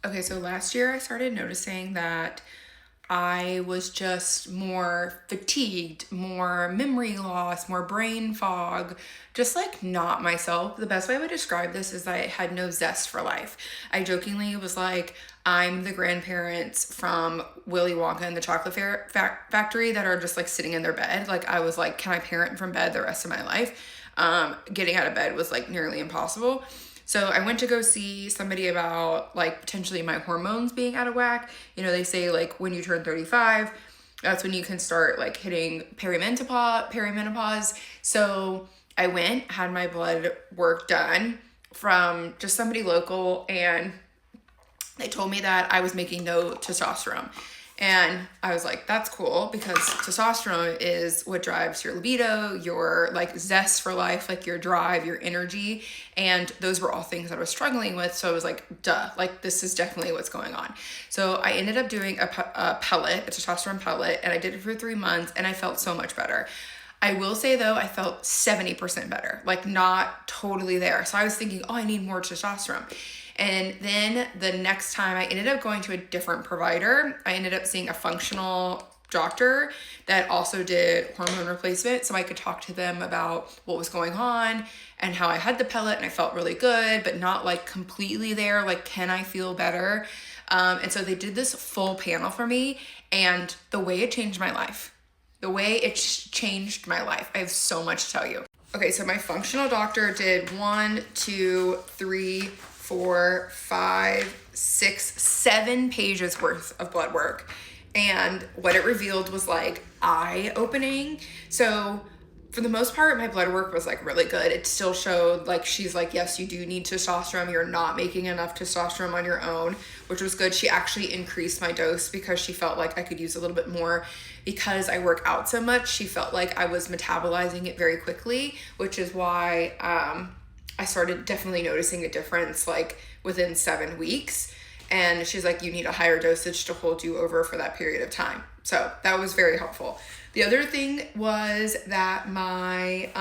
Okay, so last year I started noticing that I was just more fatigued, more memory loss, more brain fog, just like not myself. The best way I would describe this is that I had no zest for life. I jokingly was like, I'm the grandparents from Willy Wonka and the Chocolate Factory that are just like sitting in their bed. Like, I was like, can I parent from bed the rest of my life? Getting out of bed was like nearly impossible. So I went to go see somebody about like potentially my hormones being out of whack. You know, they say like when you turn 35, that's when you can start like hitting perimenopause. So I went, had my blood work done from just somebody local, and they told me that I was making no testosterone. And I was like, that's cool, because testosterone is what drives your libido, your like zest for life, like your drive, your energy. And those were all things that I was struggling with. So I was like, duh, like this is definitely what's going on. So I ended up doing a pellet, a testosterone pellet, and I did it for 3 months and I felt so much better. I will say though, I felt 70% better, like not totally there. So I was thinking, oh, I need more testosterone. And then the next time I ended up going to a different provider. I ended up seeing a functional doctor that also did hormone replacement, so I could talk to them about what was going on and how I had the pellet and I felt really good, but not like completely there. Like, can I feel better? And so they did this full panel for me, and the way it changed my life. The way it changed my life. I have so much to tell you. Okay, so my functional doctor did 1, 2, 3, 4, 5, 6, 7 pages worth of blood work. And what it revealed was like eye-opening. So for the most part, my blood work was like really good. It still showed like, she's like, yes, you do need testosterone. You're not making enough testosterone on your own, which was good. She actually increased my dose because she felt like I could use a little bit more. Because I work out so much, she felt like I was metabolizing it very quickly, which is why I started definitely noticing a difference like within 7 weeks. And she's like, you need a higher dosage to hold you over for that period of time. So that was very helpful. The other thing was that my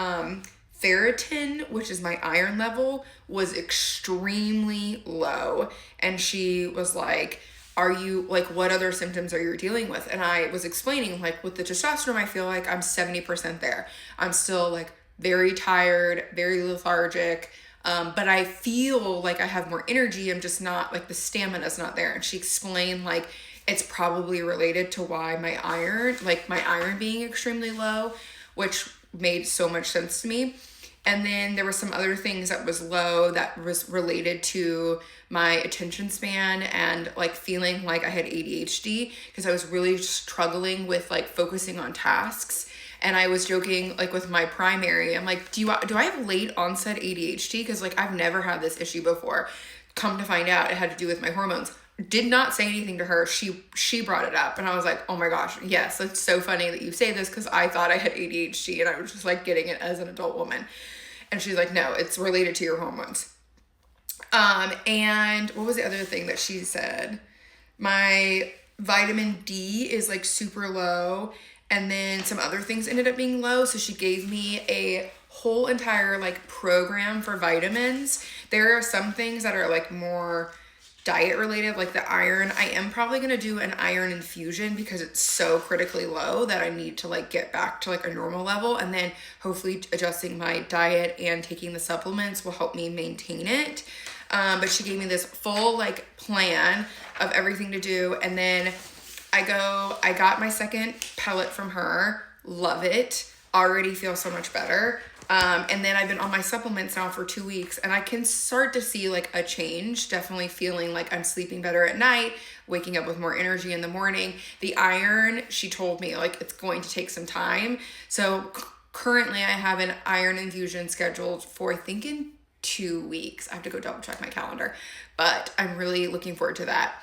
ferritin, which is my iron level, was extremely low. And she was like, are you like, what other symptoms are you dealing with? And I was explaining like, with the testosterone, I feel like I'm 70% there. I'm still like very tired, very lethargic. But I feel like I have more energy. I'm just not like, the stamina's not there. And she explained like, it's probably related to why my iron being extremely low, which made so much sense to me. And then there were some other things that was low that was related to my attention span and like feeling like I had ADHD, because I was really struggling with like focusing on tasks. And I was joking like with my primary, I'm like, do I have late onset ADHD? Because like I've never had this issue before. Come to find out, it had to do with my hormones. Did not say anything to her. She brought it up, and I was like, oh my gosh, yes, it's so funny that you say this, because I thought I had ADHD and I was just like getting it as an adult woman. And she's like, no, it's related to your hormones. And what was the other thing that she said? My vitamin D is like super low, and then some other things ended up being low. So she gave me a whole entire like program for vitamins. There are some things that are like more diet related, like the iron. I am probably going to do an iron infusion because it's so critically low that I need to like get back to like a normal level, and then hopefully adjusting my diet and taking the supplements will help me maintain it. But she gave me this full like plan of everything to do, and then I got my second pellet from her. Love it. Already feel so much better. And then I've been on my supplements now for 2 weeks, and I can start to see like a change, definitely feeling like I'm sleeping better at night, waking up with more energy in the morning. The iron, she told me like it's going to take some time. So currently I have an iron infusion scheduled for, I think, in 2 weeks. I have to go double check my calendar, but I'm really looking forward to that.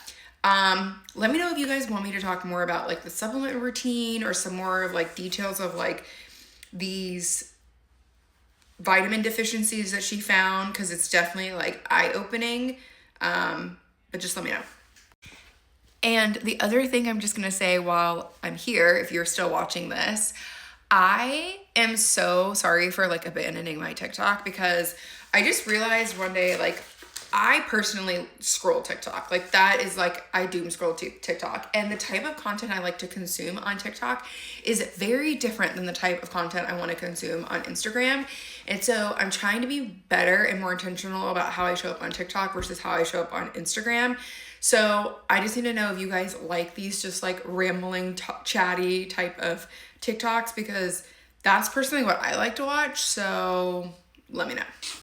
Let me know if you guys want me to talk more about like the supplement routine or some more of like details of like these vitamin deficiencies that she found, because it's definitely like eye-opening. But just let me know. And the other thing I'm just gonna say while I'm here, if you're still watching this, I am so sorry for like abandoning my TikTok, because I just realized one day like I personally scroll TikTok. Like that is like, I doom scroll TikTok. And the type of content I like to consume on TikTok is very different than the type of content I want to consume on Instagram. And so I'm trying to be better and more intentional about how I show up on TikTok versus how I show up on Instagram. So I just need to know if you guys like these just like rambling, chatty type of TikToks, because that's personally what I like to watch. So let me know.